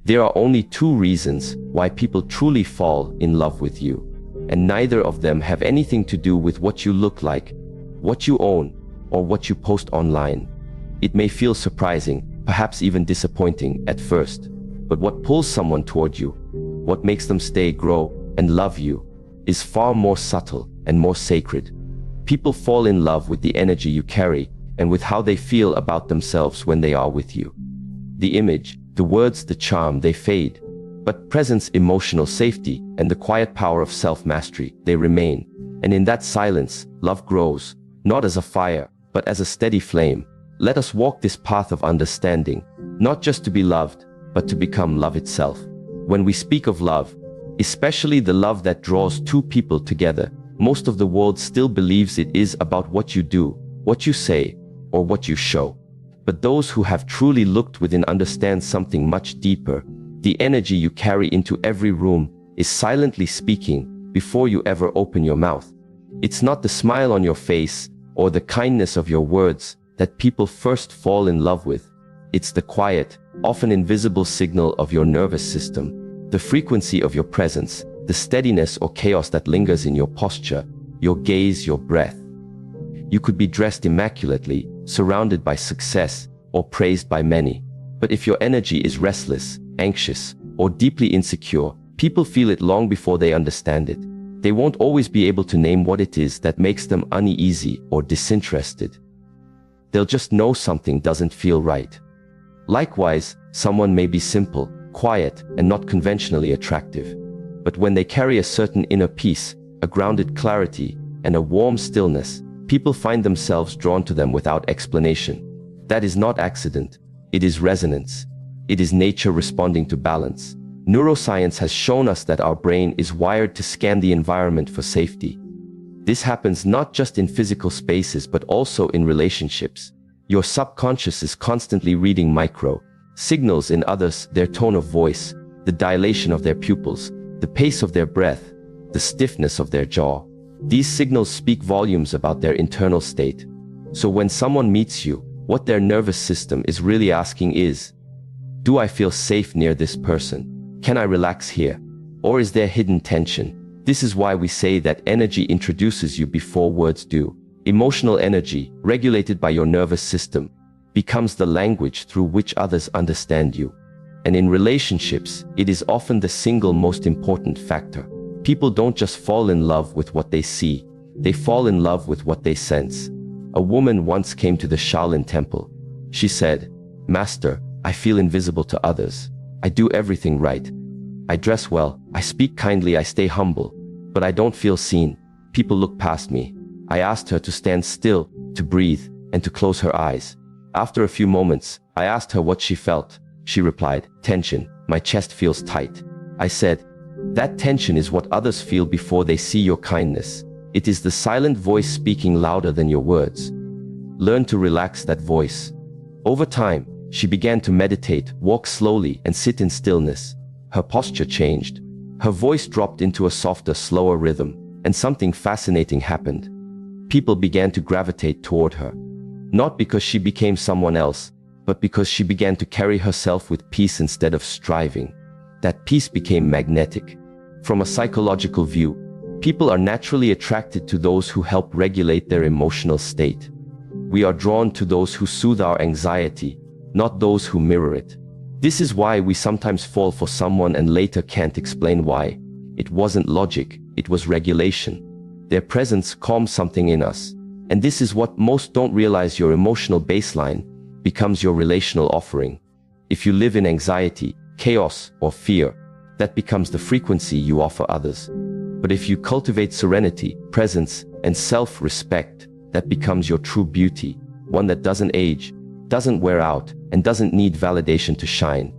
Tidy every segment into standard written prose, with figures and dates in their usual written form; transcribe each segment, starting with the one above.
There are only two reasons why people truly fall in love with you, and neither of them have anything to do with what you look like, what you own, or what you post online. It may feel surprising, perhaps even disappointing at first, but what pulls someone toward you, what makes them stay, grow, and love you, is far more subtle and more sacred. People fall in love with the energy you carry and with how they feel about themselves when they are with you. The image, the words, the charm, they fade, but presence, emotional safety, and the quiet power of self-mastery, they remain. And in that silence, love grows, not as a fire, but as a steady flame. Let us walk this path of understanding, not just to be loved, but to become love itself. When we speak of love, especially the love that draws two people together, most of the world still believes it is about what you do, what you say, or what you show. But those who have truly looked within understand something much deeper. The energy you carry into every room is silently speaking before you ever open your mouth. It's not the smile on your face or the kindness of your words that people first fall in love with. It's the quiet, often invisible signal of your nervous system, the frequency of your presence, the steadiness or chaos that lingers in your posture, your gaze, your breath. You could be dressed immaculately, surrounded by success, or praised by many. But if your energy is restless, anxious, or deeply insecure, people feel it long before they understand it. They won't always be able to name what it is that makes them uneasy or disinterested. They'll just know something doesn't feel right. Likewise, someone may be simple, quiet, and not conventionally attractive. But when they carry a certain inner peace, a grounded clarity, and a warm stillness, people find themselves drawn to them without explanation. That is not accident. It is resonance. It is nature responding to balance. Neuroscience has shown us that our brain is wired to scan the environment for safety. This happens not just in physical spaces but also in relationships. Your subconscious is constantly reading micro signals in others, their tone of voice, the dilation of their pupils, the pace of their breath, the stiffness of their jaw. These signals speak volumes about their internal state. So when someone meets you, what their nervous system is really asking is, do I feel safe near this person? Can I relax here? Or is there hidden tension? This is why we say that energy introduces you before words do. Emotional energy, regulated by your nervous system, becomes the language through which others understand you. And in relationships, it is often the single most important factor. People don't just fall in love with what they see, they fall in love with what they sense. A woman once came to the Shaolin temple. She said, "Master, I feel invisible to others. I do everything right. I dress well, I speak kindly, I stay humble, but I don't feel seen. People look past me." I asked her to stand still, to breathe, and to close her eyes. After a few moments, I asked her what she felt. She replied, "Tension, my chest feels tight." I said, "That tension is what others feel before they see your kindness. It is the silent voice speaking louder than your words. Learn to relax that voice." Over time, she began to meditate, walk slowly, and sit in stillness. Her posture changed. Her voice dropped into a softer, slower rhythm, and something fascinating happened. People began to gravitate toward her. Not because she became someone else, but because she began to carry herself with peace instead of striving. That peace became magnetic. From a psychological view, people are naturally attracted to those who help regulate their emotional state. We are drawn to those who soothe our anxiety, not those who mirror it. This is why we sometimes fall for someone and later can't explain why. It wasn't logic, it was regulation. Their presence calms something in us. And this is what most don't realize: your emotional baseline becomes your relational offering. If you live in anxiety, chaos, or fear, that becomes the frequency you offer others. But if you cultivate serenity, presence, and self-respect, that becomes your true beauty, one that doesn't age, doesn't wear out, and doesn't need validation to shine.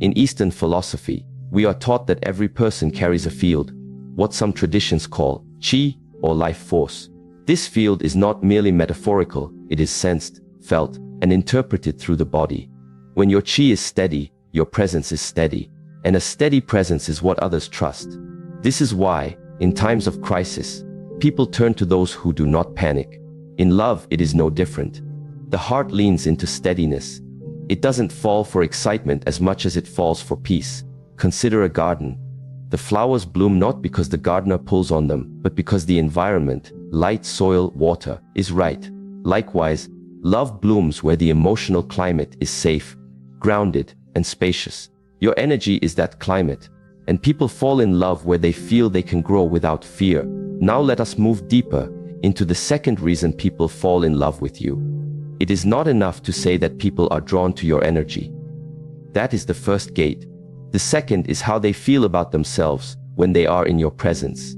In Eastern philosophy, we are taught that every person carries a field, what some traditions call chi, or life force. This field is not merely metaphorical, it is sensed, felt, and interpreted through the body. When your chi is steady, your presence is steady, and a steady presence is what others trust. This is why, in times of crisis, people turn to those who do not panic. In love, it is no different. The heart leans into steadiness. It doesn't fall for excitement as much as it falls for peace. Consider a garden. The flowers bloom not because the gardener pulls on them, but because the environment, light, soil, water, is right. Likewise, love blooms where the emotional climate is safe, grounded, and spacious. Your energy is that climate, and people fall in love where they feel they can grow without fear. Now let us move deeper into the second reason people fall in love with you. It is not enough to say that people are drawn to your energy. That is the first gate. The second is how they feel about themselves when they are in your presence.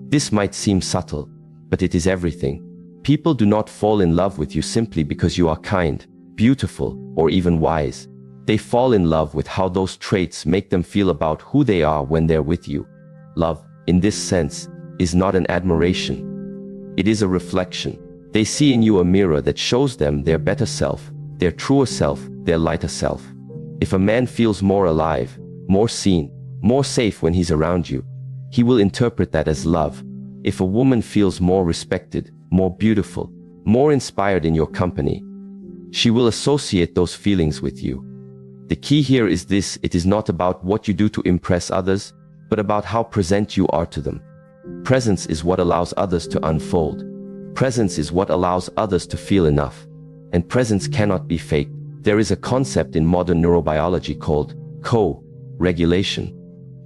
This might seem subtle, but it is everything. People do not fall in love with you simply because you are kind, beautiful, or even wise. They fall in love with how those traits make them feel about who they are when they're with you. Love, in this sense, is not an admiration. It is a reflection. They see in you a mirror that shows them their better self, their truer self, their lighter self. If a man feels more alive, more seen, more safe when he's around you, he will interpret that as love. If a woman feels more respected, more beautiful, more inspired in your company, she will associate those feelings with you. The key here is this: it is not about what you do to impress others, but about how present you are to them. Presence is what allows others to unfold. Presence is what allows others to feel enough. And presence cannot be faked. There is a concept in modern neurobiology called co-regulation.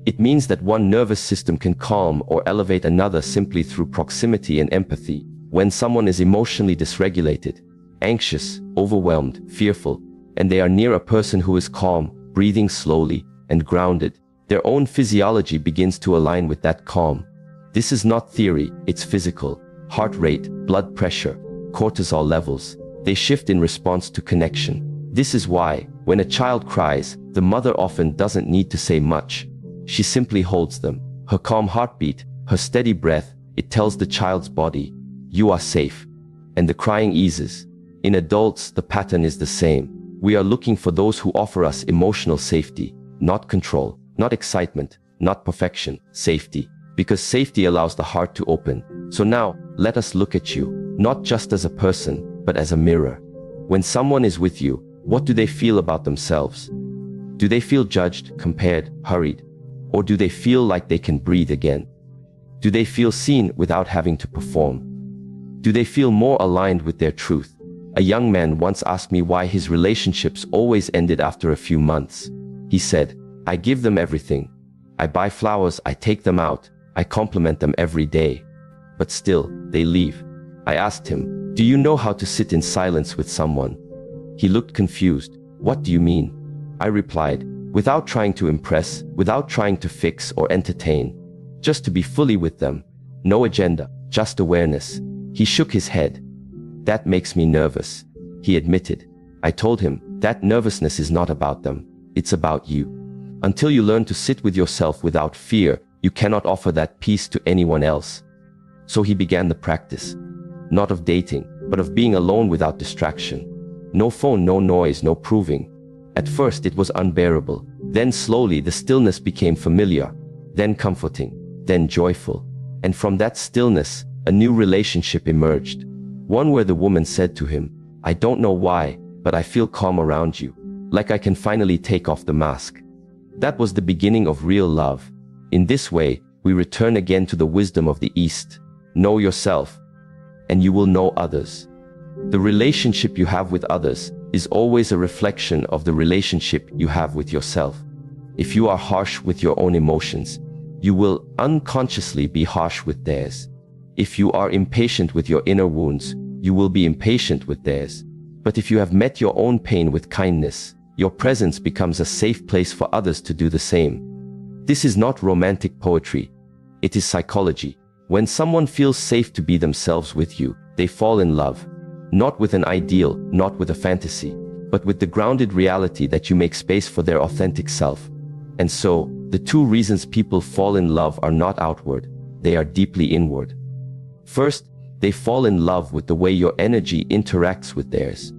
It means that one nervous system can calm or elevate another simply through proximity and empathy. When someone is emotionally dysregulated, anxious, overwhelmed, fearful, and they are near a person who is calm, breathing slowly, and grounded, their own physiology begins to align with that calm. This is not theory, it's physical. Heart rate, blood pressure, cortisol levels, they shift in response to connection. This is why, when a child cries, the mother often doesn't need to say much. She simply holds them. Her calm heartbeat, her steady breath, it tells the child's body, "You are safe." And the crying eases. In adults, the pattern is the same. We are looking for those who offer us emotional safety, not control, not excitement, not perfection, safety. Because safety allows the heart to open. So now, let us look at you, not just as a person, but as a mirror. When someone is with you, what do they feel about themselves? Do they feel judged, compared, hurried? Or do they feel like they can breathe again? Do they feel seen without having to perform? Do they feel more aligned with their truth? A young man once asked me why his relationships always ended after a few months. He said, "I give them everything. I buy flowers, I take them out, I compliment them every day. But still, they leave." I asked him, "Do you know how to sit in silence with someone?" He looked confused. "What do you mean?" I replied, "Without trying to impress, without trying to fix or entertain. Just to be fully with them. No agenda, just awareness." He shook his head. "That makes me nervous," he admitted. I told him, "That nervousness is not about them. It's about you. Until you learn to sit with yourself without fear, you cannot offer that peace to anyone else." So he began the practice. Not of dating, but of being alone without distraction. No phone, no noise, no proving. At first it was unbearable. Then slowly the stillness became familiar, then comforting, then joyful. And from that stillness, a new relationship emerged. One where the woman said to him, "I don't know why, but I feel calm around you. Like I can finally take off the mask." That was the beginning of real love. In this way, we return again to the wisdom of the East. Know yourself, and you will know others. The relationship you have with others is always a reflection of the relationship you have with yourself. If you are harsh with your own emotions, you will unconsciously be harsh with theirs. If you are impatient with your inner wounds, you will be impatient with theirs. But if you have met your own pain with kindness, your presence becomes a safe place for others to do the same. This is not romantic poetry. It is psychology. When someone feels safe to be themselves with you, they fall in love. Not with an ideal, not with a fantasy, but with the grounded reality that you make space for their authentic self. And so, the two reasons people fall in love are not outward, they are deeply inward. First, they fall in love with the way your energy interacts with theirs.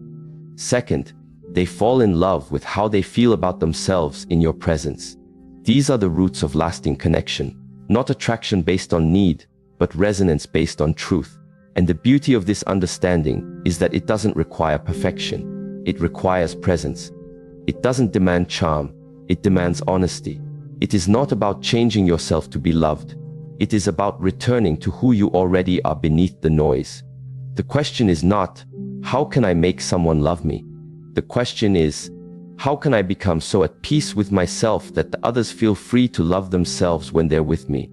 Second, they fall in love with how they feel about themselves in your presence. These are the roots of lasting connection, not attraction based on need, but resonance based on truth. And the beauty of this understanding is that it doesn't require perfection. It requires presence. It doesn't demand charm, it demands honesty. It is not about changing yourself to be loved. It is about returning to who you already are beneath the noise. The question is not, how can I make someone love me? The question is, how can I become so at peace with myself that the others feel free to love themselves when they're with me?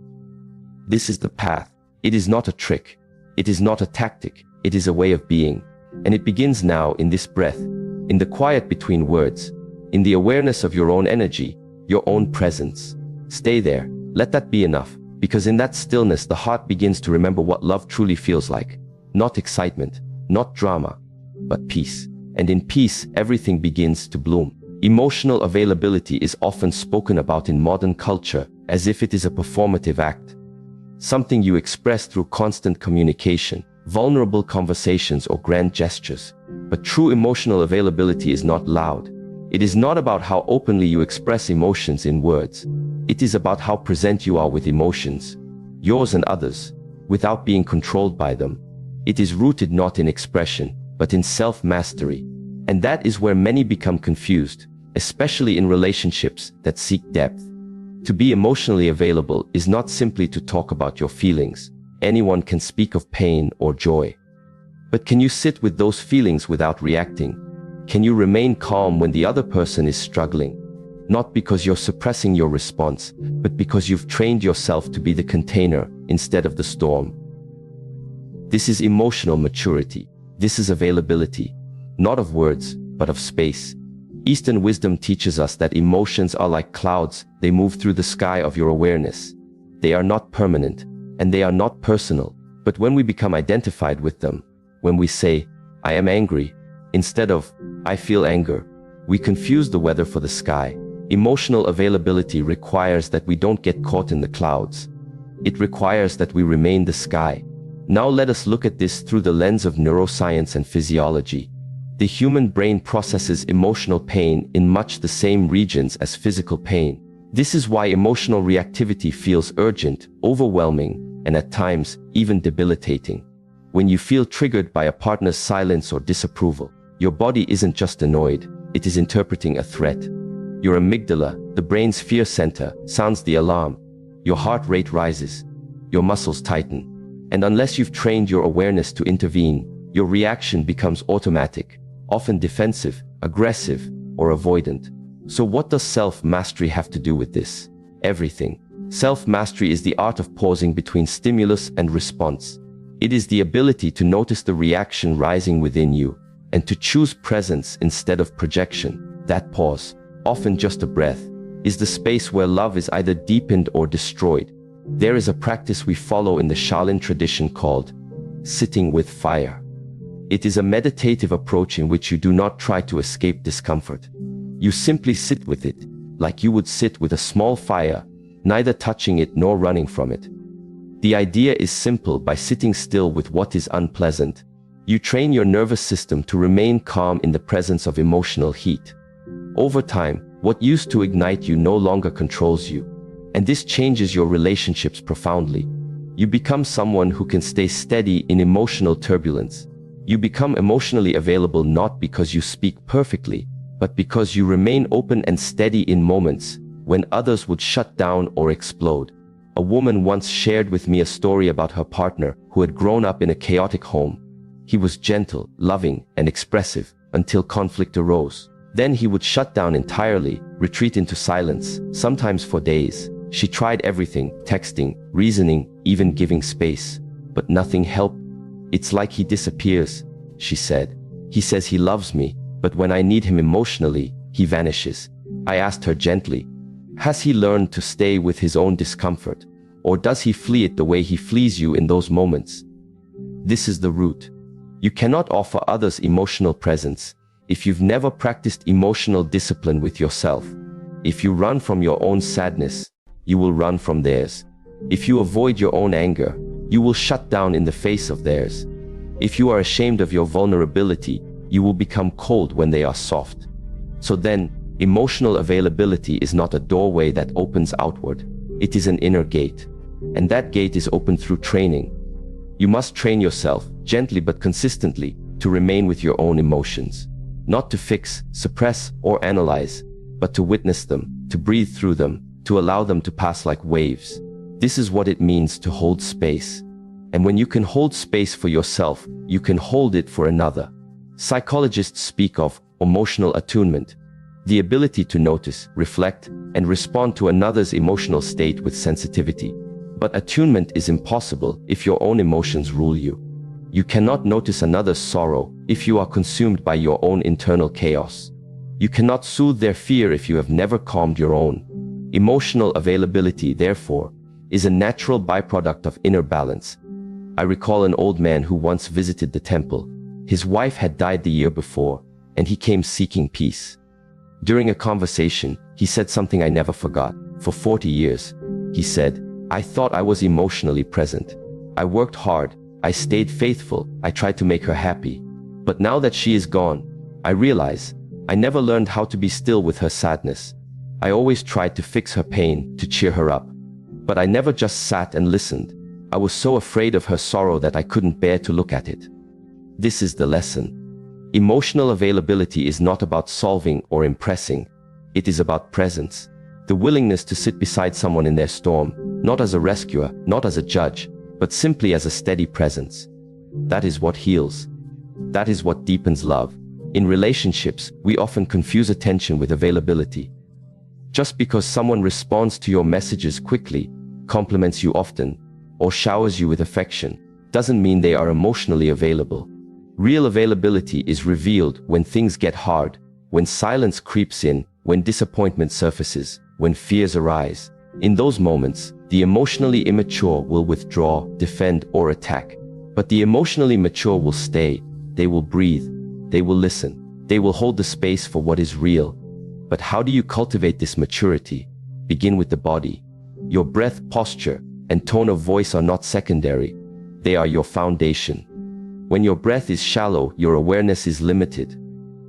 This is the path. It is not a trick. It is not a tactic. It is a way of being. And it begins now in this breath, in the quiet between words, in the awareness of your own energy, your own presence. Stay there. Let that be enough. Because in that stillness, the heart begins to remember what love truly feels like. Not excitement, not drama, but peace. And in peace, everything begins to bloom. Emotional availability is often spoken about in modern culture as if it is a performative act. Something you express through constant communication, vulnerable conversations, or grand gestures. But true emotional availability is not loud. It is not about how openly you express emotions in words. It is about how present you are with emotions, yours and others, without being controlled by them. It is rooted not in expression, but in self-mastery. And that is where many become confused, especially in relationships that seek depth. To be emotionally available is not simply to talk about your feelings. Anyone can speak of pain or joy. But can you sit with those feelings without reacting? Can you remain calm when the other person is struggling? Not because you're suppressing your response, but because you've trained yourself to be the container instead of the storm. This is emotional maturity. This is availability, not of words, but of space. Eastern wisdom teaches us that emotions are like clouds. They move through the sky of your awareness. They are not permanent, and they are not personal. But when we become identified with them, when we say, I am angry, instead of, I feel anger, we confuse the weather for the sky. Emotional availability requires that we don't get caught in the clouds. It requires that we remain the sky. Now let us look at this through the lens of neuroscience and physiology. The human brain processes emotional pain in much the same regions as physical pain. This is why emotional reactivity feels urgent, overwhelming, and at times even debilitating. When you feel triggered by a partner's silence or disapproval, your body isn't just annoyed, it is interpreting a threat. Your amygdala, the brain's fear center, sounds the alarm. Your heart rate rises. Your muscles tighten. And unless you've trained your awareness to intervene, your reaction becomes automatic, often defensive, aggressive, or avoidant. So what does self-mastery have to do with this? Everything. Self-mastery is the art of pausing between stimulus and response. It is the ability to notice the reaction rising within you and to choose presence instead of projection. That pause, often just a breath, is the space where love is either deepened or destroyed. There is a practice we follow in the Shaolin tradition called sitting with fire. It is a meditative approach in which you do not try to escape discomfort. You simply sit with it, like you would sit with a small fire, neither touching it nor running from it. The idea is simple. By sitting still with what is unpleasant, you train your nervous system to remain calm in the presence of emotional heat. Over time, what used to ignite you no longer controls you. And this changes your relationships profoundly. You become someone who can stay steady in emotional turbulence. You become emotionally available not because you speak perfectly, but because you remain open and steady in moments when others would shut down or explode. A woman once shared with me a story about her partner who had grown up in a chaotic home. He was gentle, loving, and expressive until conflict arose. Then he would shut down entirely, retreat into silence, sometimes for days. She tried everything, texting, reasoning, even giving space. But nothing helped. It's like he disappears, she said. He says he loves me, but when I need him emotionally, he vanishes. I asked her gently, has he learned to stay with his own discomfort? Or does he flee it the way he flees you in those moments? This is the root. You cannot offer others emotional presence if you've never practiced emotional discipline with yourself. If you run from your own sadness, you will run from theirs. If you avoid your own anger, you will shut down in the face of theirs. If you are ashamed of your vulnerability, you will become cold when they are soft. So then, emotional availability is not a doorway that opens outward. It is an inner gate. And that gate is opened through training. You must train yourself, gently but consistently, to remain with your own emotions. not to fix, suppress, or analyze, but to witness them, to breathe through them, to allow them to pass like waves. This is what it means to hold space. And when you can hold space for yourself, you can hold it for another. Psychologists speak of emotional attunement, the ability to notice, reflect, and respond to another's emotional state with sensitivity. But attunement is impossible if your own emotions rule you. You cannot notice another's sorrow if you are consumed by your own internal chaos. You cannot soothe their fear if you have never calmed your own. Emotional availability, therefore, is a natural byproduct of inner balance. I recall an old man who once visited the temple. His wife had died the year before, and he came seeking peace. During a conversation, he said something I never forgot. For 40 years, he said, I thought I was emotionally present. I worked hard. I stayed faithful. I tried to make her happy. But now that she is gone, I realize I never learned how to be still with her sadness. I always tried to fix her pain, to cheer her up. But I never just sat and listened. I was so afraid of her sorrow that I couldn't bear to look at it. This is the lesson. Emotional availability is not about solving or impressing. It is about presence. The willingness to sit beside someone in their storm, not as a rescuer, not as a judge, but simply as a steady presence. That is what heals. That is what deepens love. In relationships, we often confuse attention with availability. Just because someone responds to your messages quickly, compliments you often, or showers you with affection, doesn't mean they are emotionally available. Real availability is revealed when things get hard, when silence creeps in, when disappointment surfaces, when fears arise. In those moments, the emotionally immature will withdraw, defend, or attack. But the emotionally mature will stay. They will breathe. They will listen. They will hold the space for what is real. But how do you cultivate this maturity? Begin with the body. Your breath, posture, and tone of voice are not secondary. They are your foundation. When your breath is shallow, your awareness is limited.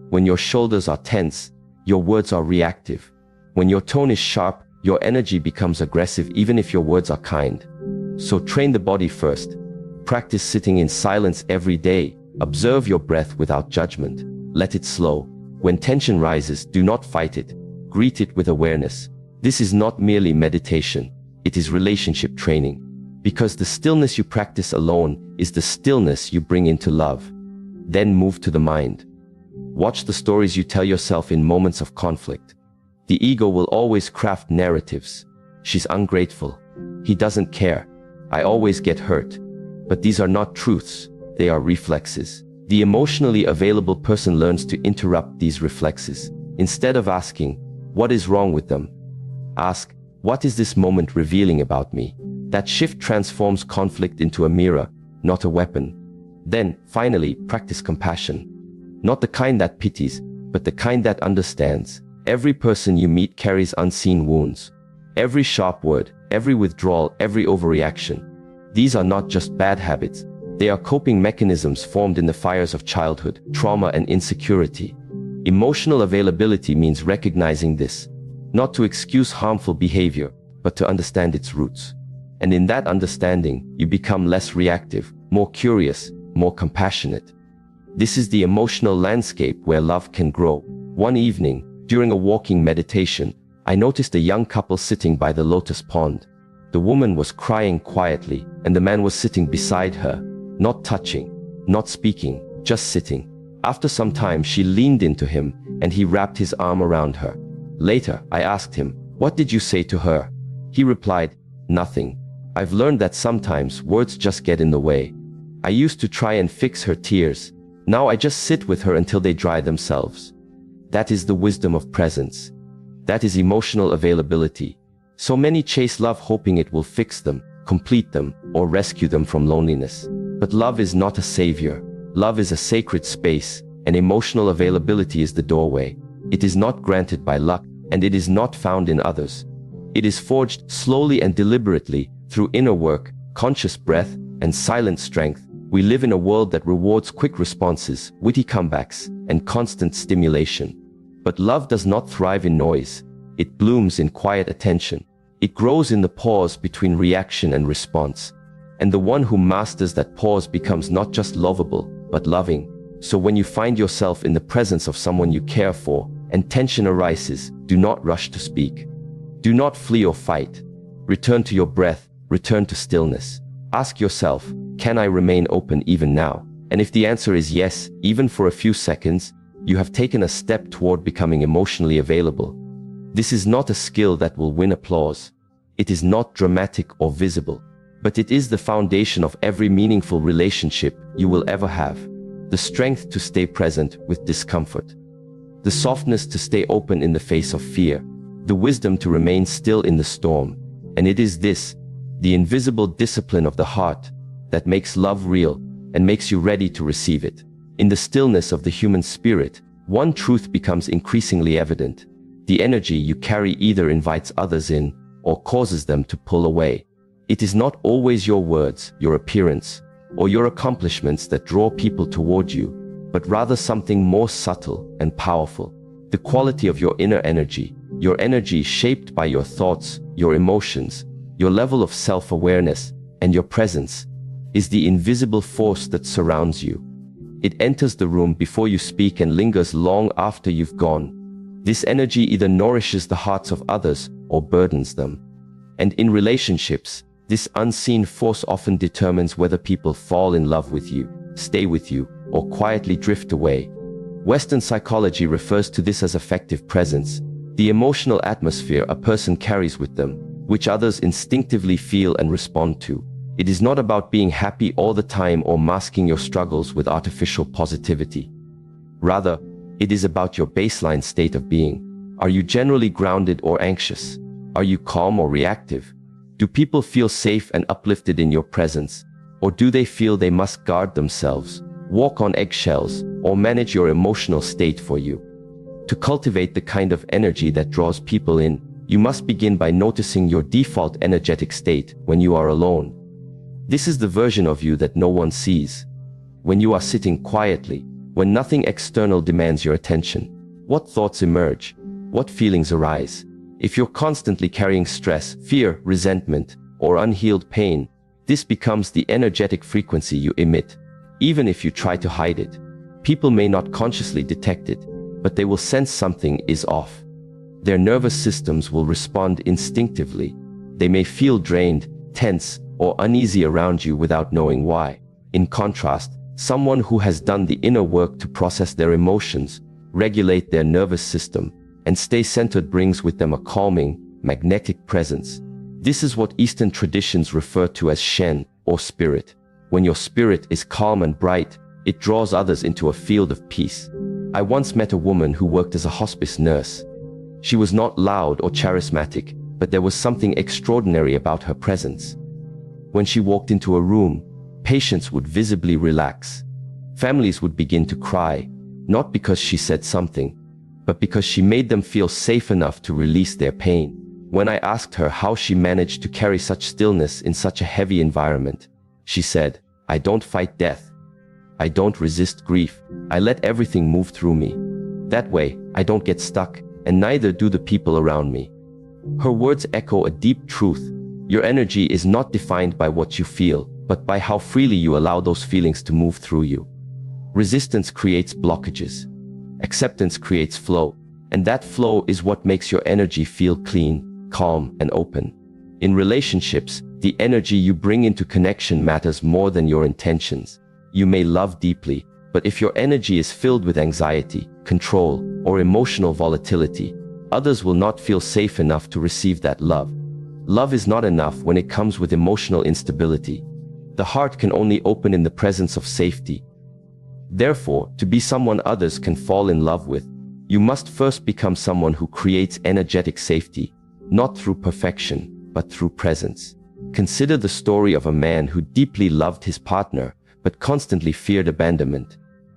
When your shoulders are tense, your words are reactive. When your tone is sharp, your energy becomes aggressive even if your words are kind. So train the body first. Practice sitting in silence every day. Observe your breath without judgment. Let it slow. When tension rises, do not fight it. Greet it with awareness. This is not merely meditation. It is relationship training. Because the stillness you practice alone is the stillness you bring into love. Then move to the mind. Watch the stories you tell yourself in moments of conflict. The ego will always craft narratives. She's ungrateful. He doesn't care. I always get hurt. But these are not truths. They are reflexes. The emotionally available person learns to interrupt these reflexes. Instead of asking, what is wrong with them? Ask, what is this moment revealing about me? That shift transforms conflict into a mirror, not a weapon. Then, finally, practice compassion. Not the kind that pities, but the kind that understands. Every person you meet carries unseen wounds. Every sharp word, every withdrawal, every overreaction. These are not just bad habits. They are coping mechanisms formed in the fires of childhood, trauma, and insecurity. Emotional availability means recognizing this, not to excuse harmful behavior, but to understand its roots. And in that understanding, you become less reactive, more curious, more compassionate. This is the emotional landscape where love can grow. One evening, during a walking meditation, I noticed a young couple sitting by the lotus pond. The woman was crying quietly, and the man was sitting beside her, not touching, not speaking, just sitting. After some time, she leaned into him, and he wrapped his arm around her. Later, I asked him, "What did you say to her?" He replied, "Nothing. I've learned that sometimes words just get in the way. I used to try and fix her tears. Now I just sit with her until they dry themselves." That is the wisdom of presence. That is emotional availability. So many chase love hoping it will fix them, complete them, or rescue them from loneliness. But love is not a savior. Love is a sacred space, and emotional availability is the doorway. It is not granted by luck, and it is not found in others. It is forged slowly and deliberately through inner work, conscious breath, and silent strength. We live in a world that rewards quick responses, witty comebacks, and constant stimulation. But love does not thrive in noise. It blooms in quiet attention. It grows in the pause between reaction and response. And the one who masters that pause becomes not just lovable, but loving. So when you find yourself in the presence of someone you care for and tension arises, do not rush to speak. Do not flee or fight. Return to your breath, return to stillness. Ask yourself, can I remain open even now? And if the answer is yes, even for a few seconds, you have taken a step toward becoming emotionally available. This is not a skill that will win applause. It is not dramatic or visible, but it is the foundation of every meaningful relationship you will ever have. The strength to stay present with discomfort. The softness to stay open in the face of fear. The wisdom to remain still in the storm. And it is this, the invisible discipline of the heart, that makes love real and makes you ready to receive it. In the stillness of the human spirit, one truth becomes increasingly evident. The energy you carry either invites others in or causes them to pull away. It is not always your words, your appearance, or your accomplishments that draw people toward you, but rather something more subtle and powerful. The quality of your inner energy, your energy shaped by your thoughts, your emotions, your level of self-awareness, and your presence, is the invisible force that surrounds you. It enters the room before you speak and lingers long after you've gone. This energy either nourishes the hearts of others or burdens them. And in relationships, this unseen force often determines whether people fall in love with you, stay with you, or quietly drift away. Western psychology refers to this as affective presence, the emotional atmosphere a person carries with them, which others instinctively feel and respond to. It is not about being happy all the time or masking your struggles with artificial positivity. Rather, it is about your baseline state of being. Are you generally grounded or anxious? Are you calm or reactive? Do people feel safe and uplifted in your presence? Or do they feel they must guard themselves, walk on eggshells, or manage your emotional state for you? To cultivate the kind of energy that draws people in, you must begin by noticing your default energetic state when you are alone. This is the version of you that no one sees. When you are sitting quietly, when nothing external demands your attention, what thoughts emerge? What feelings arise? If you're constantly carrying stress, fear, resentment, or unhealed pain, this becomes the energetic frequency you emit. Even if you try to hide it, people may not consciously detect it, but they will sense something is off. Their nervous systems will respond instinctively. They may feel drained, tense, or uneasy around you without knowing why. In contrast, someone who has done the inner work to process their emotions, regulate their nervous system, and stay centered brings with them a calming, magnetic presence. This is what Eastern traditions refer to as Shen, or spirit. When your spirit is calm and bright, it draws others into a field of peace. I once met a woman who worked as a hospice nurse. She was not loud or charismatic, but there was something extraordinary about her presence. When she walked into a room, patients would visibly relax. Families would begin to cry, not because she said something, but because she made them feel safe enough to release their pain. When I asked her how she managed to carry such stillness in such a heavy environment, she said, "I don't fight death. I don't resist grief. I let everything move through me. That way, I don't get stuck, and neither do the people around me." Her words echo a deep truth. Your energy is not defined by what you feel, but by how freely you allow those feelings to move through you. Resistance creates blockages. Acceptance creates flow, and that flow is what makes your energy feel clean, calm, and open. In relationships, the energy you bring into connection matters more than your intentions. You may love deeply, but if your energy is filled with anxiety, control, or emotional volatility, others will not feel safe enough to receive that love. Love is not enough when it comes with emotional instability. The heart can only open in the presence of safety. Therefore, to be someone others can fall in love with, you must first become someone who creates energetic safety, not through perfection, but through presence. Consider the story of a man who deeply loved his partner, but constantly feared abandonment.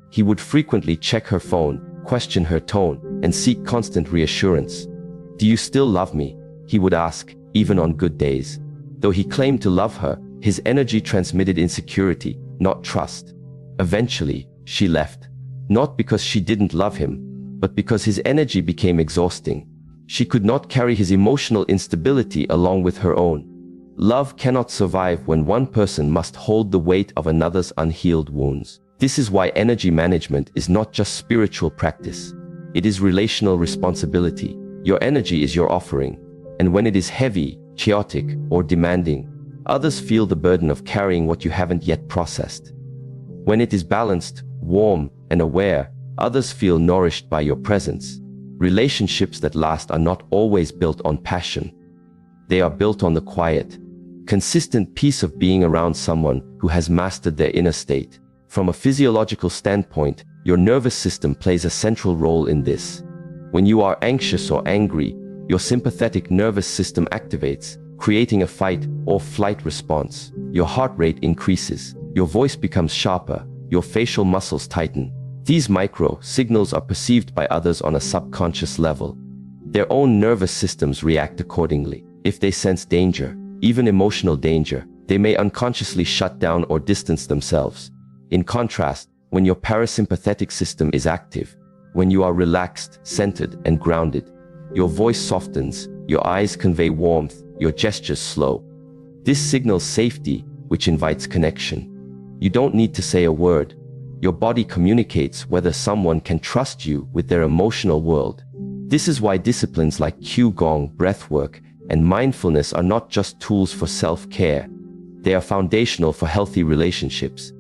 He would frequently check her phone, question her tone, and seek constant reassurance. "Do you still love me?" he would ask, even on good days. Though he claimed to love her, his energy transmitted insecurity, not trust. Eventually, she left. Not because she didn't love him, but because his energy became exhausting. She could not carry his emotional instability along with her own. Love cannot survive when one person must hold the weight of another's unhealed wounds. This is why energy management is not just spiritual practice. It is relational responsibility. Your energy is your offering, and when it is heavy, chaotic, or demanding, others feel the burden of carrying what you haven't yet processed. When it is balanced, warm, and aware, others feel nourished by your presence. Relationships that last are not always built on passion. They are built on the quiet, consistent peace of being around someone who has mastered their inner state. From a physiological standpoint, your nervous system plays a central role in this. When you are anxious or angry, your sympathetic nervous system activates, creating a fight or flight response. Your heart rate increases, your voice becomes sharper, your facial muscles tighten. These micro signals are perceived by others on a subconscious level. Their own nervous systems react accordingly. If they sense danger, even emotional danger, they may unconsciously shut down or distance themselves. In contrast, when your parasympathetic system is active, when you are relaxed, centered, and grounded, your voice softens, your eyes convey warmth, your gestures slow. This signals safety, which invites connection. You don't need to say a word. Your body communicates whether someone can trust you with their emotional world. This is why disciplines like Qigong, breathwork, and mindfulness are not just tools for self-care. They are foundational for healthy relationships.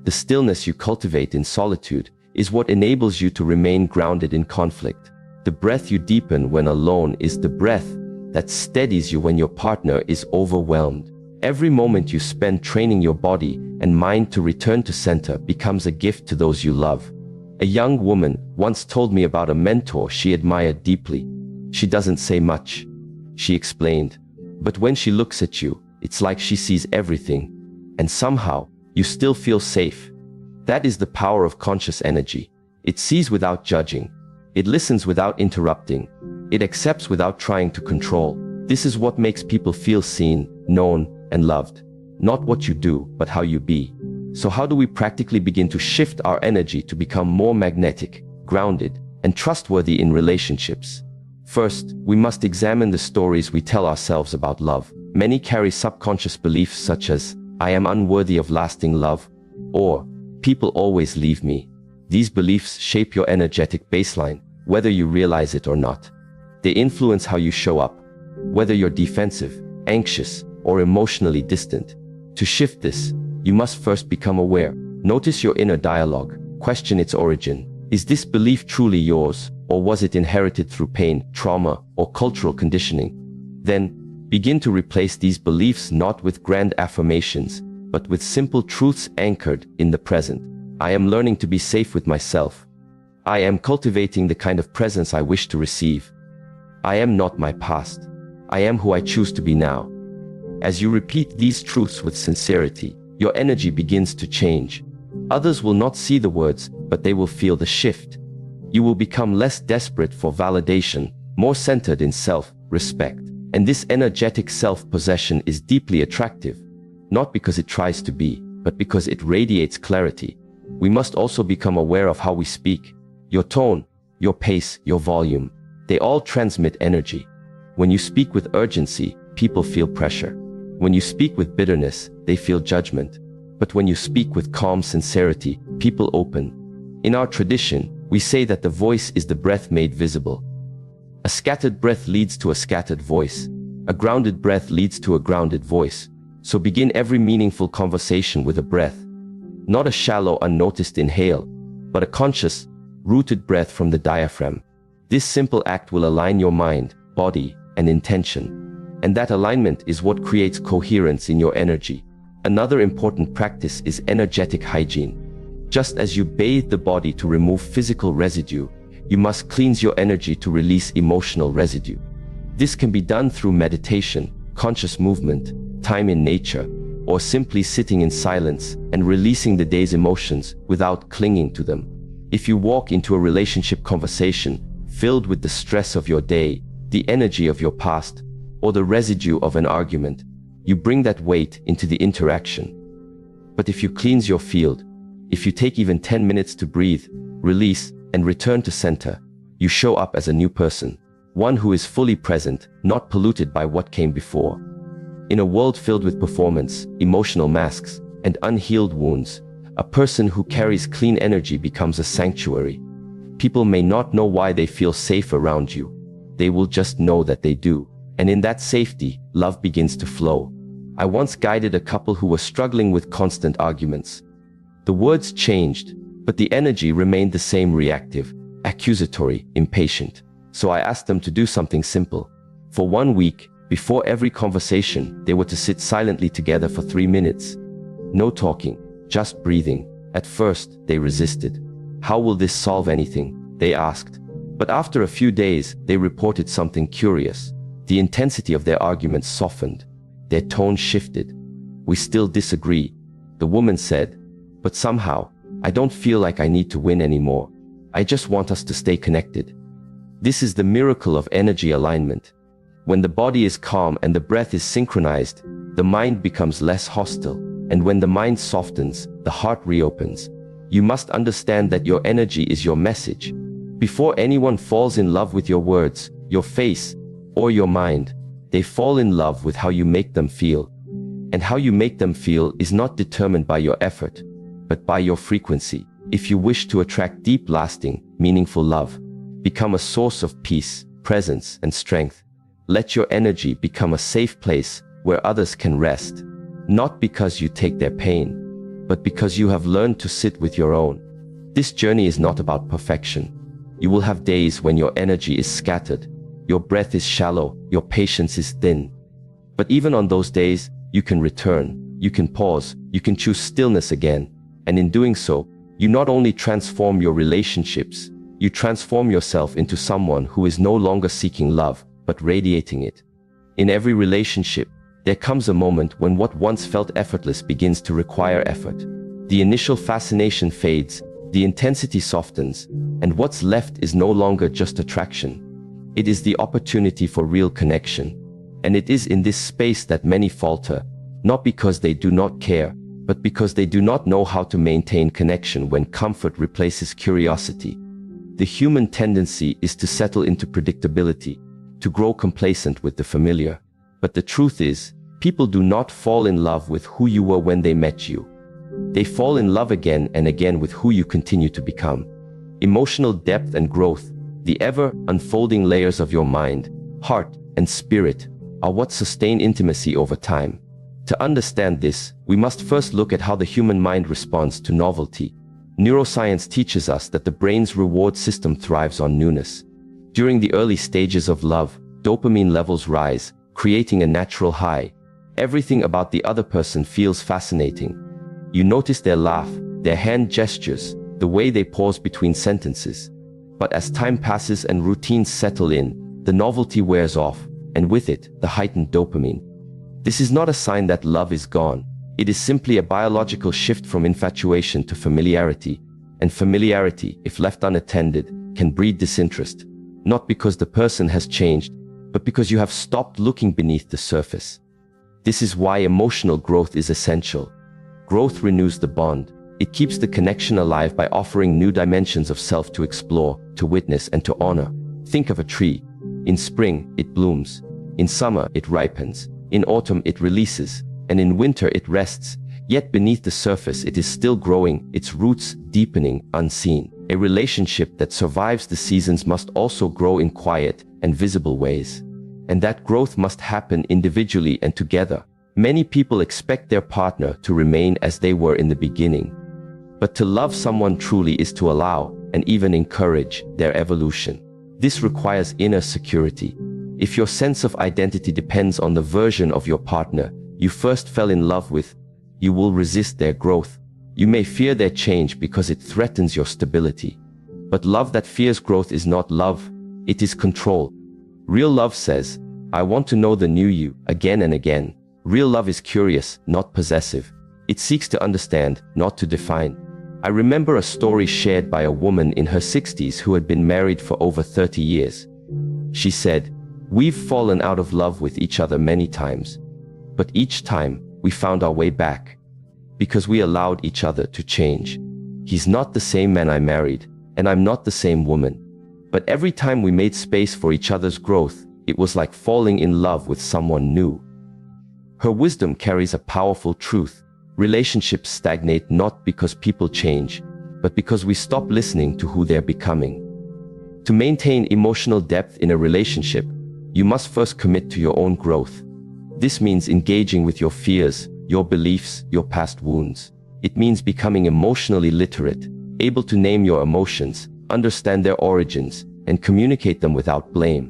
The stillness you cultivate in solitude is what enables you to remain grounded in conflict. The breath you deepen when alone is the breath that steadies you when your partner is overwhelmed. Every moment you spend training your body and mind to return to center becomes a gift to those you love. A young woman once told me about a mentor she admired deeply. She doesn't say much, she explained, but when she looks at you, it's like she sees everything, and somehow, you still feel safe. That is the power of conscious energy. It sees without judging. It listens without interrupting. It accepts without trying to control. This is what makes people feel seen, known, and loved. Not what you do, but how you be. So how do we practically begin to shift our energy to become more magnetic, grounded, and trustworthy in relationships? First, we must examine the stories we tell ourselves about love. Many carry subconscious beliefs such as, I am unworthy of lasting love, or people always leave me. These beliefs shape your energetic baseline, whether you realize it or not. They influence how you show up, whether you're defensive, anxious, or emotionally distant. To shift this, you must first become aware. Notice your inner dialogue, question its origin. Is this belief truly yours, or was it inherited through pain, trauma, or cultural conditioning? Then, begin to replace these beliefs not with grand affirmations, but with simple truths anchored in the present. I am learning to be safe with myself. I am cultivating the kind of presence I wish to receive. I am not my past. I am who I choose to be now. As you repeat these truths with sincerity, your energy begins to change. Others will not see the words, but they will feel the shift. You will become less desperate for validation, more centered in self-respect. And this energetic self-possession is deeply attractive, not because it tries to be, but because it radiates clarity. We must also become aware of how we speak. Your tone, your pace, your volume, they all transmit energy. When you speak with urgency, people feel pressure. When you speak with bitterness, they feel judgment. But when you speak with calm sincerity, people open. In our tradition, we say that the voice is the breath made visible. A scattered breath leads to a scattered voice. A grounded breath leads to a grounded voice. So begin every meaningful conversation with a breath. Not a shallow, unnoticed inhale, but a conscious, rooted breath from the diaphragm. This simple act will align your mind, body, and intention. And that alignment is what creates coherence in your energy. Another important practice is energetic hygiene. Just as you bathe the body to remove physical residue, you must cleanse your energy to release emotional residue. This can be done through meditation, conscious movement, time in nature, or simply sitting in silence and releasing the day's emotions without clinging to them. If you walk into a relationship conversation filled with the stress of your day, the energy of your past, or the residue of an argument, you bring that weight into the interaction. But if you cleanse your field, if you take even 10 minutes to breathe, release, and return to center, you show up as a new person, one who is fully present, not polluted by what came before. In a world filled with performance, emotional masks, and unhealed wounds, A person who carries clean energy becomes a sanctuary. People may not know why they feel safe around you. They will just know that they do. And in that safety, love begins to flow. I once guided a couple who were struggling with constant arguments. The words changed, but the energy remained the same: reactive, accusatory, impatient. So I asked them to do something simple. For 1 week, before every conversation, they were to sit silently together for 3 minutes. No talking, just breathing. At first, they resisted. How will this solve anything? They asked. But after a few days, they reported something curious. The intensity of their arguments softened. Their tone shifted. We still disagree, the woman said, but somehow, I don't feel like I need to win anymore. I just want us to stay connected. This is the miracle of energy alignment. When the body is calm and the breath is synchronized, the mind becomes less hostile. And when the mind softens, the heart reopens. You must understand that your energy is your message. Before anyone falls in love with your words, your face, or your mind, they fall in love with how you make them feel. And how you make them feel is not determined by your effort, but by your frequency. If you wish to attract deep, lasting, meaningful love, become a source of peace, presence, and strength. Let your energy become a safe place where others can rest. Not because you take their pain, but because you have learned to sit with your own. This journey is not about perfection. You will have days when your energy is scattered, your breath is shallow, your patience is thin. But even on those days, you can return, you can pause, you can choose stillness again. And in doing so, you not only transform your relationships, you transform yourself into someone who is no longer seeking love, but radiating it. In every relationship, there comes a moment when what once felt effortless begins to require effort. The initial fascination fades, the intensity softens, and what's left is no longer just attraction. It is the opportunity for real connection. And it is in this space that many falter, not because they do not care, but because they do not know how to maintain connection when comfort replaces curiosity. The human tendency is to settle into predictability, to grow complacent with the familiar. But the truth is, people do not fall in love with who you were when they met you. They fall in love again and again with who you continue to become. Emotional depth and growth, the ever-unfolding layers of your mind, heart, and spirit, are what sustain intimacy over time. To understand this, we must first look at how the human mind responds to novelty. Neuroscience teaches us that the brain's reward system thrives on newness. During the early stages of love, dopamine levels rise, creating a natural high. Everything about the other person feels fascinating. You notice their laugh, their hand gestures, the way they pause between sentences. But as time passes and routines settle in, the novelty wears off, and with it, the heightened dopamine. This is not a sign that love is gone. It is simply a biological shift from infatuation to familiarity. And familiarity, if left unattended, can breed disinterest. Not because the person has changed, but because you have stopped looking beneath the surface. This is why emotional growth is essential. Growth renews the bond. It keeps the connection alive by offering new dimensions of self to explore, to witness, and to honor. Think of a tree. In spring, it blooms. In summer, it ripens. In autumn, it releases. And in winter, it rests. Yet beneath the surface, it is still growing, its roots deepening, unseen. A relationship that survives the seasons must also grow in quiet and visible ways. And that growth must happen individually and together. Many people expect their partner to remain as they were in the beginning. But to love someone truly is to allow, and even encourage, their evolution. This requires inner security. If your sense of identity depends on the version of your partner you first fell in love with, you will resist their growth. You may fear their change because it threatens your stability. But love that fears growth is not love, it is control. Real love says, I want to know the new you, again and again. Real love is curious, not possessive. It seeks to understand, not to define. I remember a story shared by a woman in her 60s who had been married for over 30 years. She said, "We've fallen out of love with each other many times. But each time, we found our way back. Because we allowed each other to change. He's not the same man I married, and I'm not the same woman. But every time we made space for each other's growth, it was like falling in love with someone new." Her wisdom carries a powerful truth. Relationships stagnate not because people change, but because we stop listening to who they're becoming. To maintain emotional depth in a relationship, you must first commit to your own growth. This means engaging with your fears, your beliefs, your past wounds. It means becoming emotionally literate, able to name your emotions, understand their origins, and communicate them without blame.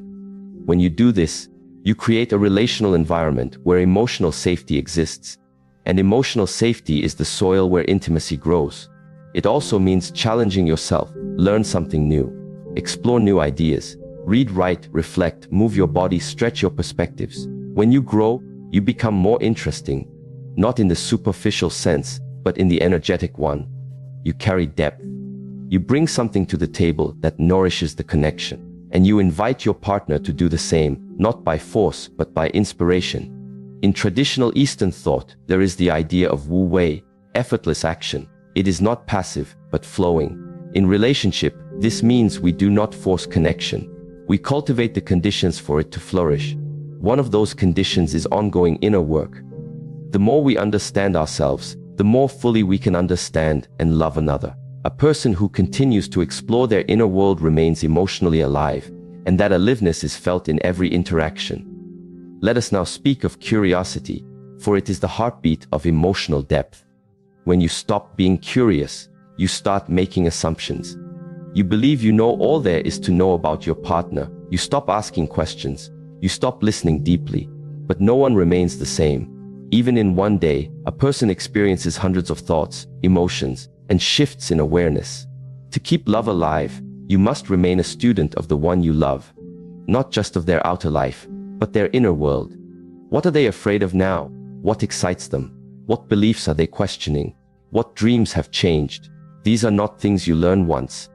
When you do this, you create a relational environment where emotional safety exists. And emotional safety is the soil where intimacy grows. It also means challenging yourself, learn something new, explore new ideas, read, write, reflect, move your body, stretch your perspectives. When you grow, you become more interesting, not in the superficial sense, but in the energetic one. You carry depth. You bring something to the table that nourishes the connection. And you invite your partner to do the same, not by force, but by inspiration. In traditional Eastern thought, there is the idea of Wu Wei, effortless action. It is not passive, but flowing. In relationship, this means we do not force connection. We cultivate the conditions for it to flourish. One of those conditions is ongoing inner work. The more we understand ourselves, the more fully we can understand and love another. A person who continues to explore their inner world remains emotionally alive, and that aliveness is felt in every interaction. Let us now speak of curiosity, for it is the heartbeat of emotional depth. When you stop being curious, you start making assumptions. You believe you know all there is to know about your partner. You stop asking questions. You stop listening deeply. But no one remains the same. Even in one day, a person experiences hundreds of thoughts, emotions, and shifts in awareness. To keep love alive, you must remain a student of the one you love. Not just of their outer life, but their inner world. What are they afraid of now? What excites them? What beliefs are they questioning? What dreams have changed? These are not things you learn once.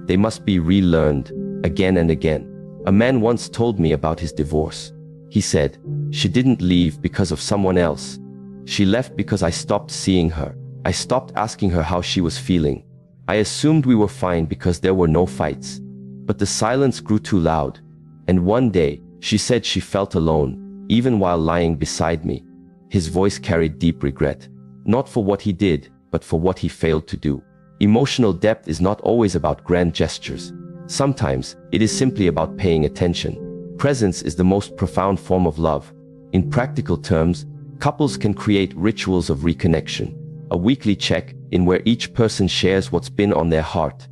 They must be relearned, again and again. A man once told me about his divorce. He said, "She didn't leave because of someone else. She left because I stopped seeing her. I stopped asking her how she was feeling. I assumed we were fine because there were no fights. But the silence grew too loud. And one day, she said she felt alone, even while lying beside me." His voice carried deep regret, not for what he did, but for what he failed to do. Emotional depth is not always about grand gestures. Sometimes, it is simply about paying attention. Presence is the most profound form of love. In practical terms, couples can create rituals of reconnection. A weekly check-in where each person shares what's been on their heart.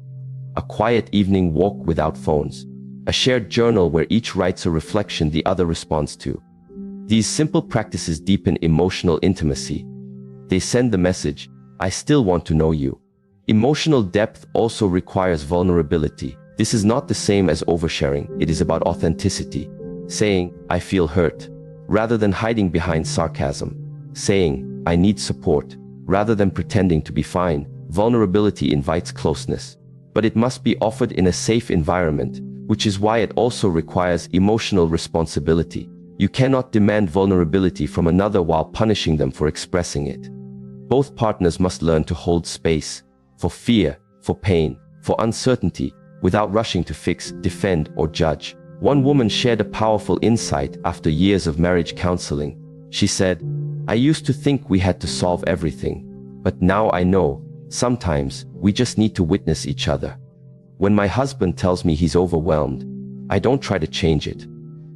A quiet evening walk without phones. A shared journal where each writes a reflection the other responds to. These simple practices deepen emotional intimacy. They send the message, "I still want to know you." Emotional depth also requires vulnerability. This is not the same as oversharing. It is about authenticity. Saying, "I feel hurt," rather than hiding behind sarcasm. Saying, "I need support," rather than pretending to be fine. Vulnerability invites closeness. But it must be offered in a safe environment, which is why it also requires emotional responsibility. You cannot demand vulnerability from another while punishing them for expressing it. Both partners must learn to hold space for fear, for pain, for uncertainty, without rushing to fix, defend, or judge. One woman shared a powerful insight after years of marriage counseling. She said, "I used to think we had to solve everything, but now I know, sometimes, we just need to witness each other. When my husband tells me he's overwhelmed, I don't try to change it.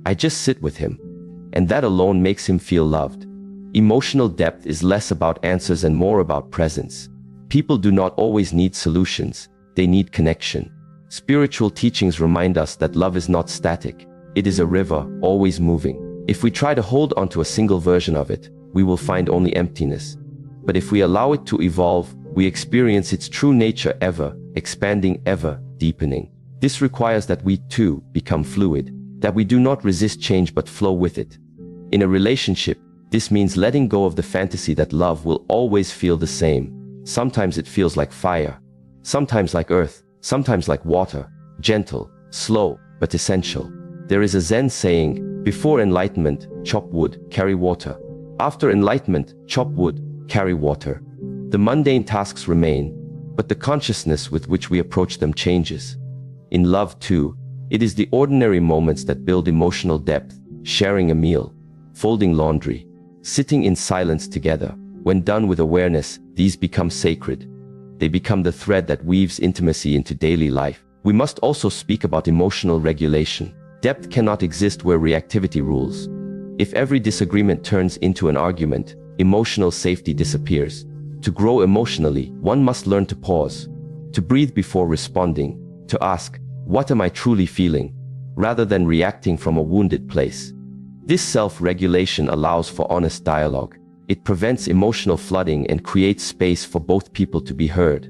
I just sit with him. And that alone makes him feel loved." Emotional depth is less about answers and more about presence. People do not always need solutions, they need connection. Spiritual teachings remind us that love is not static. It is a river, always moving. If we try to hold onto a single version of it, we will find only emptiness. But if we allow it to evolve, we experience its true nature, ever expanding, ever deepening. This requires that we too become fluid, that we do not resist change but flow with it. In a relationship, this means letting go of the fantasy that love will always feel the same. Sometimes it feels like fire, sometimes like earth, sometimes like water, gentle, slow, but essential. There is a Zen saying, "Before enlightenment, chop wood, carry water. After enlightenment, chop wood, carry water." The mundane tasks remain, but the consciousness with which we approach them changes. In love too, it is the ordinary moments that build emotional depth, sharing a meal, folding laundry, sitting in silence together, When done with awareness, these become sacred. They become the thread that weaves intimacy into daily life. We must also speak about emotional regulation. Depth cannot exist where reactivity rules. If every disagreement turns into an argument, emotional safety disappears. To grow emotionally, one must learn to pause, to breathe before responding, to ask, "What am I truly feeling?" rather than reacting from a wounded place. This self-regulation allows for honest dialogue. It prevents emotional flooding and creates space for both people to be heard.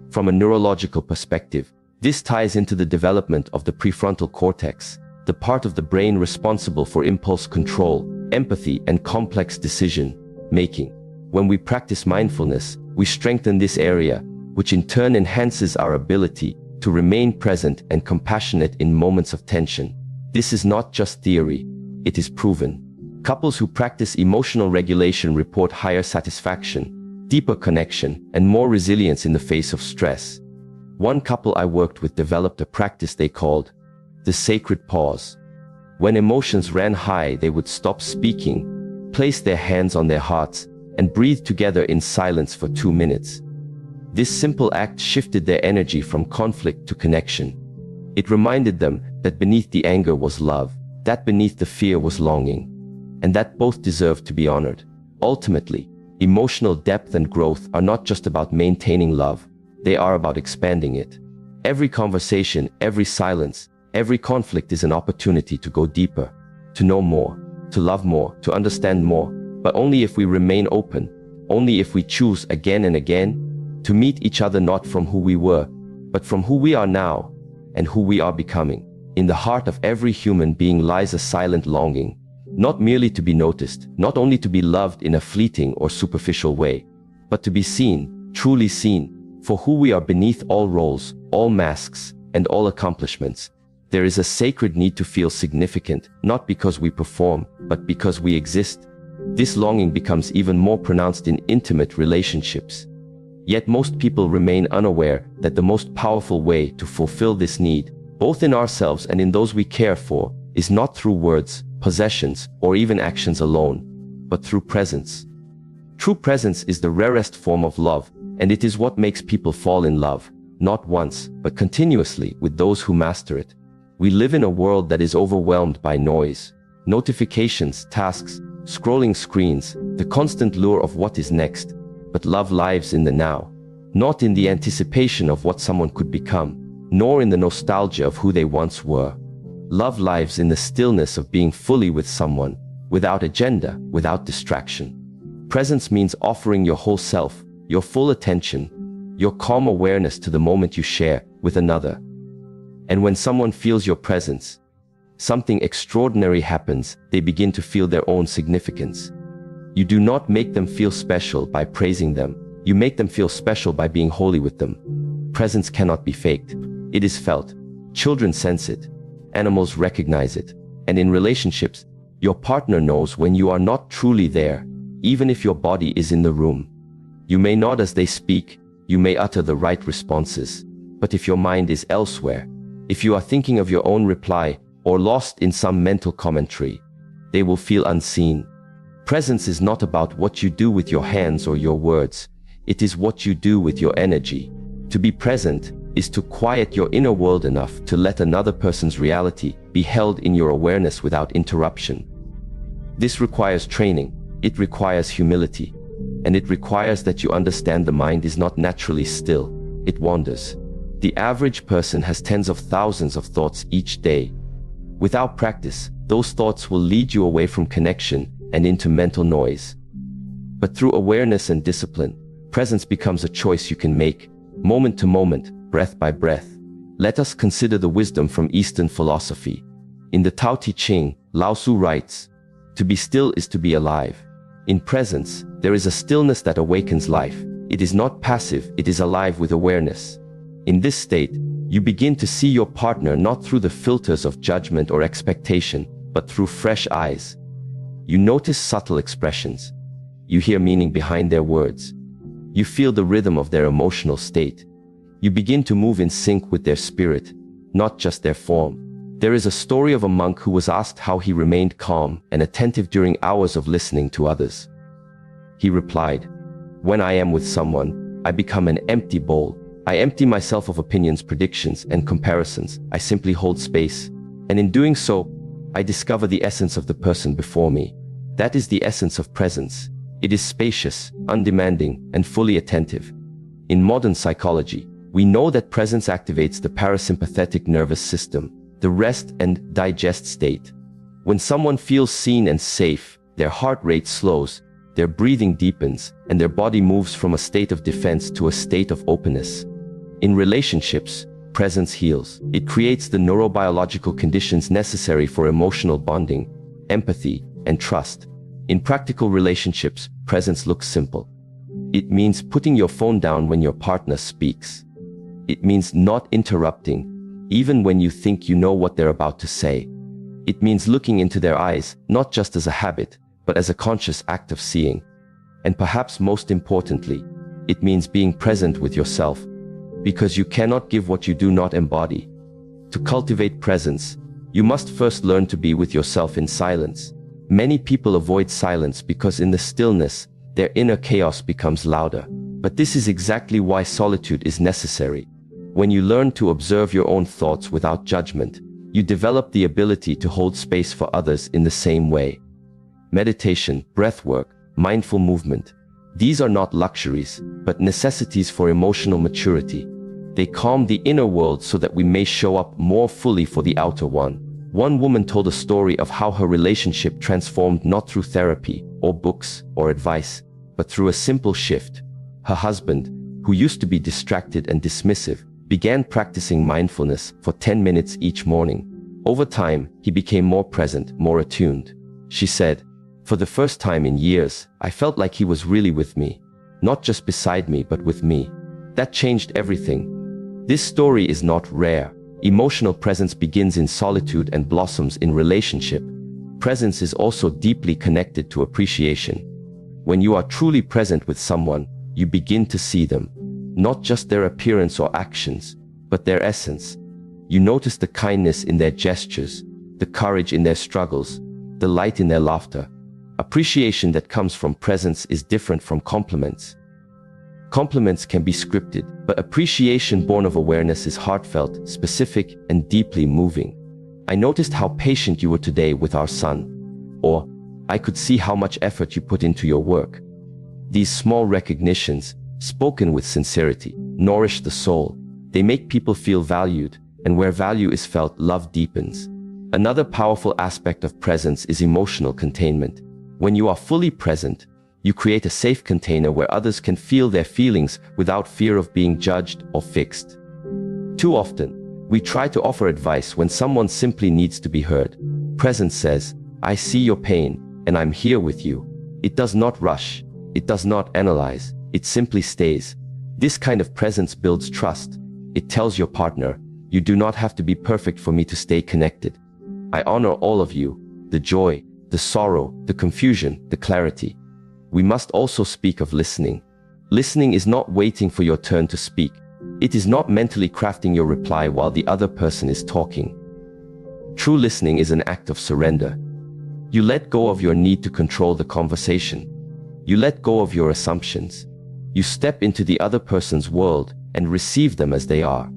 From a neurological perspective, this ties into the development of the prefrontal cortex, the part of the brain responsible for impulse control, empathy, and complex decision-making. When we practice mindfulness, we strengthen this area, which in turn enhances our ability to remain present and compassionate in moments of tension. This is not just theory, it is proven. Couples who practice emotional regulation report higher satisfaction, deeper connection, and more resilience in the face of stress. One couple I worked with developed a practice they called the sacred pause. When emotions ran high, they would stop speaking, place their hands on their hearts, and breathe together in silence for 2 minutes. This simple act shifted their energy from conflict to connection. It reminded them that beneath the anger was love, that beneath the fear was longing, and that both deserved to be honored. Ultimately, emotional depth and growth are not just about maintaining love, they are about expanding it. Every conversation, every silence, every conflict is an opportunity to go deeper, to know more, to love more, to understand more, but only if we remain open, only if we choose again and again to meet each other not from who we were, but from who we are now and who we are becoming. In the heart of every human being lies a silent longing, not merely to be noticed, not only to be loved in a fleeting or superficial way, but to be seen, truly seen, for who we are beneath all roles, all masks, and all accomplishments. There is a sacred need to feel significant, not because we perform, but because we exist. This longing becomes even more pronounced in intimate relationships. Yet most people remain unaware that the most powerful way to fulfill this need, both in ourselves and in those we care for, is not through words, possessions, or even actions alone, but through presence. True presence is the rarest form of love, and it is what makes people fall in love, not once, but continuously, with those who master it. We live in a world that is overwhelmed by noise, notifications, tasks, scrolling screens, the constant lure of what is next. But love lives in the now, not in the anticipation of what someone could become, nor in the nostalgia of who they once were. Love lives in the stillness of being fully with someone, without agenda, without distraction. Presence means offering your whole self, your full attention, your calm awareness to the moment you share with another. And when someone feels your presence, something extraordinary happens. They begin to feel their own significance. You do not make them feel special by praising them. You make them feel special by being holy with them. Presence cannot be faked. It is felt. Children sense it. Animals recognize it. And in relationships, your partner knows when you are not truly there, even if your body is in the room. You may nod as they speak. You may utter the right responses. But if your mind is elsewhere, if you are thinking of your own reply or lost in some mental commentary, they will feel unseen. Presence is not about what you do with your hands or your words. It is what you do with your energy. To be present is to quiet your inner world enough to let another person's reality be held in your awareness without interruption. This requires training. It requires humility. And it requires that you understand the mind is not naturally still. It wanders. The average person has tens of thousands of thoughts each day. Without practice, those thoughts will lead you away from connection and into mental noise. But through awareness and discipline, presence becomes a choice you can make, moment to moment, breath by breath. Let us consider the wisdom from Eastern philosophy. In the Tao Te Ching, Lao Tzu writes, "To be still is to be alive." In presence, there is a stillness that awakens life. It is not passive, it is alive with awareness. In this state, you begin to see your partner not through the filters of judgment or expectation, but through fresh eyes. You notice subtle expressions. You hear meaning behind their words. You feel the rhythm of their emotional state. You begin to move in sync with their spirit, not just their form. There is a story of a monk who was asked how he remained calm and attentive during hours of listening to others. He replied, "When I am with someone, I become an empty bowl. I empty myself of opinions, predictions, and comparisons. I simply hold space. And in doing so, I discover the essence of the person before me. That is the essence of presence. It is spacious, undemanding, and fully attentive." In modern psychology, we know that presence activates the parasympathetic nervous system, the rest and digest state. When someone feels seen and safe, their heart rate slows, their breathing deepens, and their body moves from a state of defense to a state of openness. In relationships, presence heals. It creates the neurobiological conditions necessary for emotional bonding, empathy, and trust. In practical relationships, presence looks simple. It means putting your phone down when your partner speaks. It means not interrupting, even when you think you know what they're about to say. It means looking into their eyes, not just as a habit, but as a conscious act of seeing. And perhaps most importantly, it means being present with yourself, because you cannot give what you do not embody. To cultivate presence, you must first learn to be with yourself in silence. Many people avoid silence because in the stillness, their inner chaos becomes louder. But this is exactly why solitude is necessary. When you learn to observe your own thoughts without judgment, you develop the ability to hold space for others in the same way. Meditation, breathwork, mindful movement. These are not luxuries, but necessities for emotional maturity. They calm the inner world so that we may show up more fully for the outer one. One woman told a story of how her relationship transformed not through therapy, or books, or advice, but through a simple shift. Her husband, who used to be distracted and dismissive, began practicing mindfulness for 10 minutes each morning. Over time, he became more present, more attuned. She said, "For the first time in years, I felt like he was really with me. Not just beside me, but with me. That changed everything." This story is not rare. Emotional presence begins in solitude and blossoms in relationship. Presence is also deeply connected to appreciation. When you are truly present with someone, you begin to see them. Not just their appearance or actions, but their essence. You notice the kindness in their gestures, the courage in their struggles, the light in their laughter. Appreciation that comes from presence is different from compliments. Compliments can be scripted, but appreciation born of awareness is heartfelt, specific, and deeply moving. "I noticed how patient you were today with our son." Or, "I could see how much effort you put into your work." These small recognitions, spoken with sincerity, nourish the soul. They make people feel valued, and where value is felt, love deepens. Another powerful aspect of presence is emotional containment. When you are fully present, you create a safe container where others can feel their feelings without fear of being judged or fixed. Too often, we try to offer advice when someone simply needs to be heard. Presence says, "I see your pain, and I'm here with you." It does not rush. It does not analyze. It simply stays. This kind of presence builds trust. It tells your partner, "You do not have to be perfect for me to stay connected. I honor all of you, the joy, the sorrow, the confusion, the clarity." We must also speak of listening. Listening is not waiting for your turn to speak. It is not mentally crafting your reply while the other person is talking. True listening is an act of surrender. You let go of your need to control the conversation. You let go of your assumptions. You step into the other person's world and receive them as they are.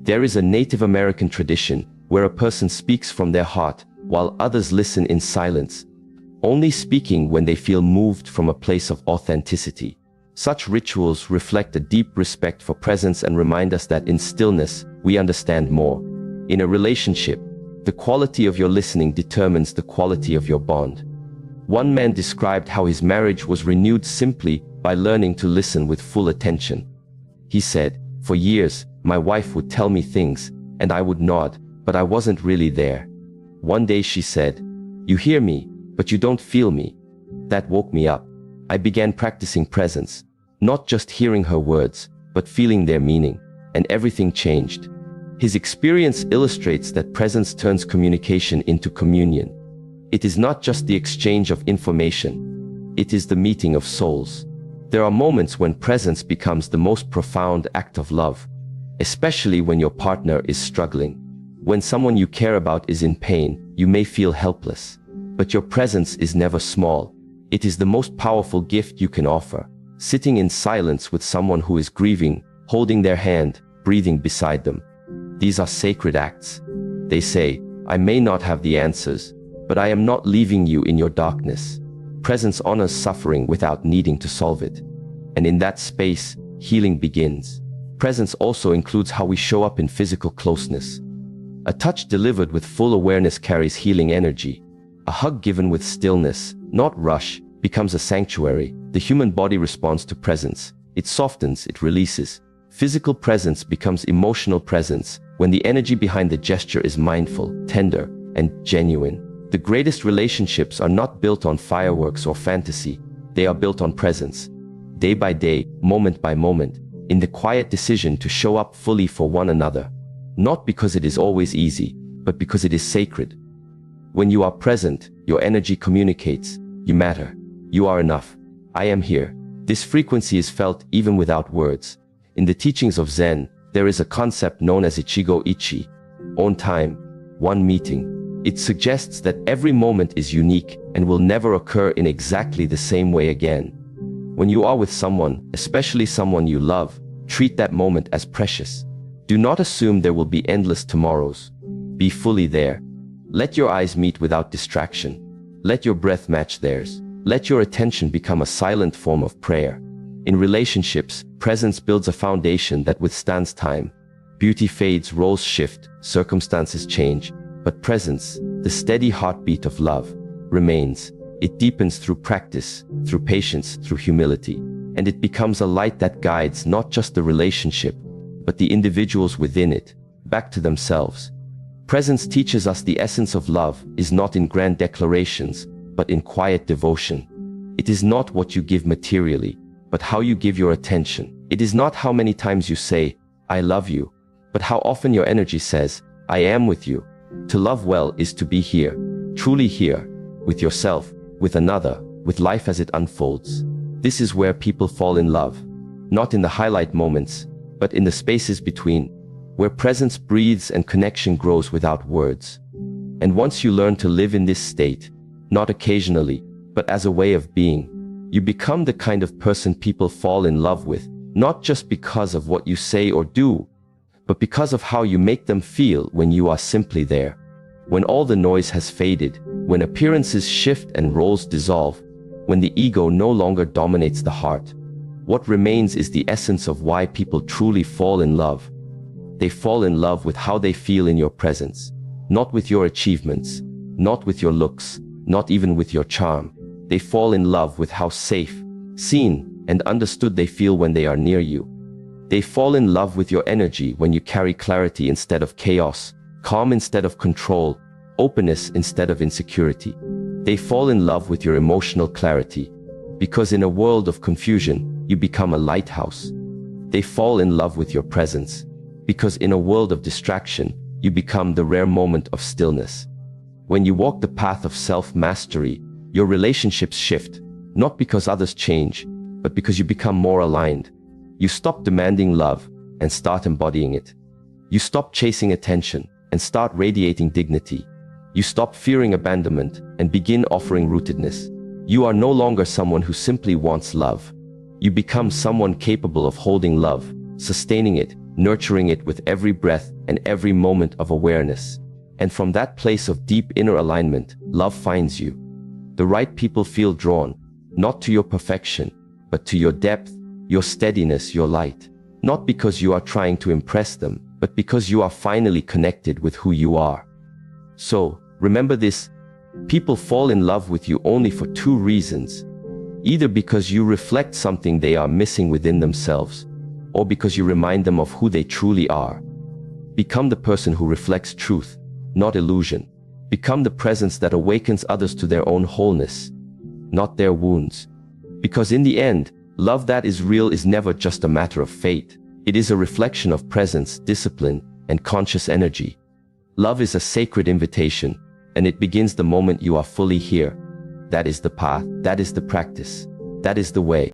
There is a Native American tradition where a person speaks from their heart while others listen in silence, only speaking when they feel moved from a place of authenticity. Such rituals reflect a deep respect for presence and remind us that in stillness, we understand more. In a relationship, the quality of your listening determines the quality of your bond. One man described how his marriage was renewed simply by learning to listen with full attention. He said, "For years, my wife would tell me things, and I would nod, but I wasn't really there. One day she said, 'You hear me, but you don't feel me.' That woke me up. I began practicing presence, not just hearing her words, but feeling their meaning, and everything changed." His experience illustrates that presence turns communication into communion. It is not just the exchange of information. It is the meeting of souls. There are moments when presence becomes the most profound act of love, especially when your partner is struggling. When someone you care about is in pain, you may feel helpless. But your presence is never small. It is the most powerful gift you can offer. Sitting in silence with someone who is grieving, holding their hand, breathing beside them. These are sacred acts. They say, I may not have the answers, but I am not leaving you in your darkness. Presence honors suffering without needing to solve it. And in that space, healing begins. Presence also includes how we show up in physical closeness. A touch delivered with full awareness carries healing energy. A hug given with stillness, not rush, becomes a sanctuary. The human body responds to presence. It softens, it releases. Physical presence becomes emotional presence when the energy behind the gesture is mindful, tender, and genuine. The greatest relationships are not built on fireworks or fantasy. They are built on presence. Day by day, moment by moment, in the quiet decision to show up fully for one another. Not because it is always easy, but because it is sacred. When you are present, your energy communicates. You matter. You are enough. I am here. This frequency is felt even without words. In the teachings of Zen, there is a concept known as Ichigo Ichi, own time, one meeting. It suggests that every moment is unique and will never occur in exactly the same way again. When you are with someone, especially someone you love, treat that moment as precious. Do not assume there will be endless tomorrows. Be fully there. Let your eyes meet without distraction. Let your breath match theirs. Let your attention become a silent form of prayer. In relationships, presence builds a foundation that withstands time. Beauty fades, roles shift, circumstances change, but presence, the steady heartbeat of love, remains. It deepens through practice, through patience, through humility, and it becomes a light that guides not just the relationship, but the individuals within it, back to themselves. Presence teaches us the essence of love is not in grand declarations, but in quiet devotion. It is not what you give materially, but how you give your attention. It is not how many times you say, I love you, but how often your energy says, I am with you. To love well is to be here, truly here, with yourself, with another, with life as it unfolds. This is where people fall in love, not in the highlight moments, but in the spaces between, where presence breathes and connection grows without words. And once you learn to live in this state, not occasionally, but as a way of being, you become the kind of person people fall in love with, not just because of what you say or do, but because of how you make them feel when you are simply there. When all the noise has faded, when appearances shift and roles dissolve, when the ego no longer dominates the heart, what remains is the essence of why people truly fall in love. They fall in love with how they feel in your presence, not with your achievements, not with your looks, not even with your charm. They fall in love with how safe, seen, and understood they feel when they are near you. They fall in love with your energy when you carry clarity instead of chaos, calm instead of control, openness instead of insecurity. They fall in love with your emotional clarity, because in a world of confusion, you become a lighthouse. They fall in love with your presence, because in a world of distraction, you become the rare moment of stillness. When you walk the path of self-mastery, your relationships shift, not because others change, but because you become more aligned. You stop demanding love and start embodying it. You stop chasing attention and start radiating dignity. You stop fearing abandonment and begin offering rootedness. You are no longer someone who simply wants love. You become someone capable of holding love, sustaining it, nurturing it with every breath and every moment of awareness. And from that place of deep inner alignment, love finds you. The right people feel drawn, not to your perfection, but to your depth, your steadiness, your light. Not because you are trying to impress them, but because you are finally connected with who you are. So, remember this, people fall in love with you only for two reasons. Either because you reflect something they are missing within themselves, or because you remind them of who they truly are. Become the person who reflects truth, not illusion. Become the presence that awakens others to their own wholeness, not their wounds. Because in the end, love that is real is never just a matter of fate. It is a reflection of presence, discipline, and conscious energy. Love is a sacred invitation, and it begins the moment you are fully here. That is the path, that is the practice, that is the way.